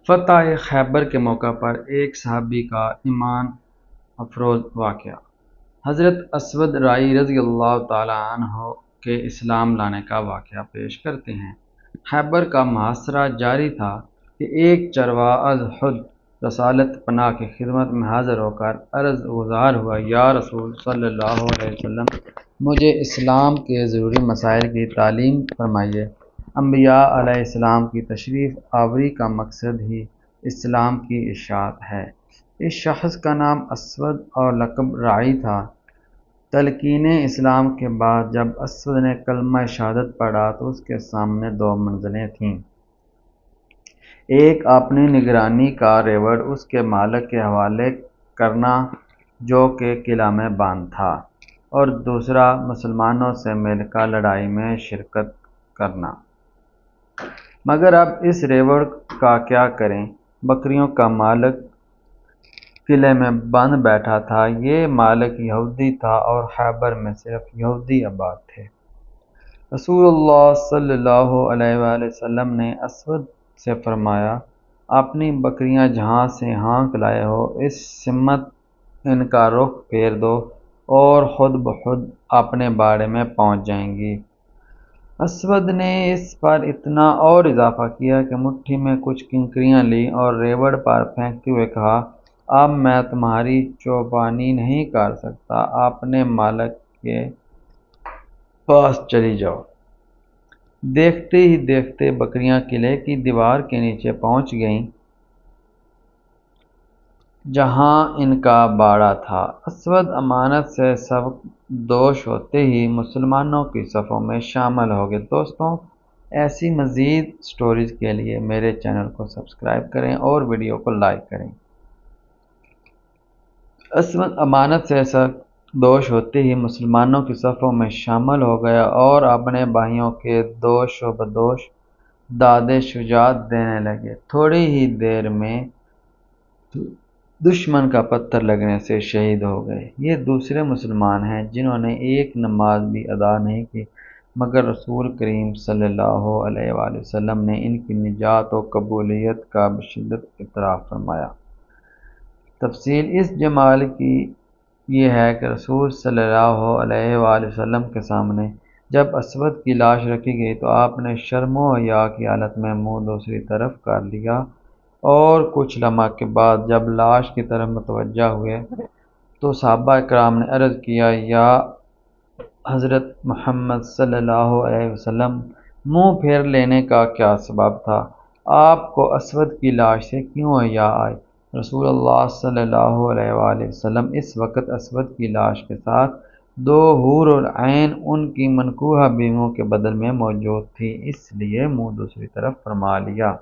فتح خیبر کے موقع پر ایک صحابی کا ایمان افروز واقعہ۔ حضرت اسود رائی رضی اللہ تعالی عنہ کے اسلام لانے کا واقعہ پیش کرتے ہیں۔ خیبر کا محاصرہ جاری تھا کہ ایک چرواہا از خود رسالت پناہ کی خدمت میں حاضر ہو کر عرض گزار ہوا، یا رسول صلی اللہ علیہ وسلم، مجھے اسلام کے ضروری مسائل کی تعلیم فرمائیے۔ انبیاء علیہ السلام کی تشریف آوری کا مقصد ہی اسلام کی اشاعت ہے۔ اس شخص کا نام اسود اور لقب رائی تھا۔ تلقین اسلام کے بعد جب اسود نے کلمہ شہادت پڑھا تو اس کے سامنے دو منزلیں تھیں۔ ایک اپنی نگرانی کا ریوڑ اس کے مالک کے حوالے کرنا جو کہ قلعہ میں بند تھا، اور دوسرا مسلمانوں سے مل کر لڑائی میں شرکت کرنا۔ مگر اب اس ریوڑ کا کیا کریں؟ بکریوں کا مالک قلعے میں بند بیٹھا تھا۔ یہ مالک یہودی تھا اور خیبر میں صرف یہودی آباد تھے۔ رسول اللہ صلی اللہ علیہ وآلہ وسلم نے اسود سے فرمایا، اپنی بکریاں جہاں سے ہانک لائے ہو اس سمت ان کا رخ پھیر دو اور خود بخود اپنے باڑے میں پہنچ جائیں گی۔ اسود نے اس پر اتنا اور اضافہ کیا کہ مٹھی میں کچھ کنکریاں لیں اور ریوڑ پر پھینکتے ہوئے کہا، اب میں تمہاری چوپانی نہیں کر سکتا، اپنے مالک کے پاس چلی جاؤ۔ دیکھتے ہی دیکھتے بکریاں قلعے کی دیوار کے نیچے پہنچ گئیں جہاں ان کا باڑا تھا۔ اسود امانت سے سبق دوش ہوتے ہی مسلمانوں کی صفوں میں شامل ہو گئے۔ دوستوں، ایسی مزید سٹوریز کے لیے میرے چینل کو سبسکرائب کریں اور ویڈیو کو لائک کریں۔ اسود امانت سے سبق دوش ہوتے ہی مسلمانوں کی صفوں میں شامل ہو گیا اور اپنے بھائیوں کے دوش و بدوش داد شجاعت دینے لگے۔ تھوڑی ہی دیر میں دشمن کا پتھر لگنے سے شہید ہو گئے۔ یہ دوسرے مسلمان ہیں جنہوں نے ایک نماز بھی ادا نہیں کی، مگر رسول کریم صلی اللہ علیہ وآلہ وسلم نے ان کی نجات و قبولیت کا بشدت اعتراف فرمایا۔ تفصیل اس جمال کی یہ ہے کہ رسول صلی اللہ علیہ وآلہ وسلم کے سامنے جب اسود کی لاش رکھی گئی تو آپ نے شرم و حیا کی حالت میں منہ دوسری طرف کر لیا، اور کچھ لمحہ کے بعد جب لاش کی طرف متوجہ ہوئے تو صحابہ کرام نے عرض کیا، یا حضرت محمد صلی اللہ علیہ وسلم، منہ پھیر لینے کا کیا سبب تھا؟ آپ کو اسود کی لاش سے کیوں حیا آئی؟ رسول اللہ صلی اللہ علیہ وآلہ وسلم اس وقت اسود کی لاش کے ساتھ دو حور العین ان کی منکوحہ بیویوں کے بدل میں موجود تھیں، اس لیے منہ دوسری طرف فرما لیا۔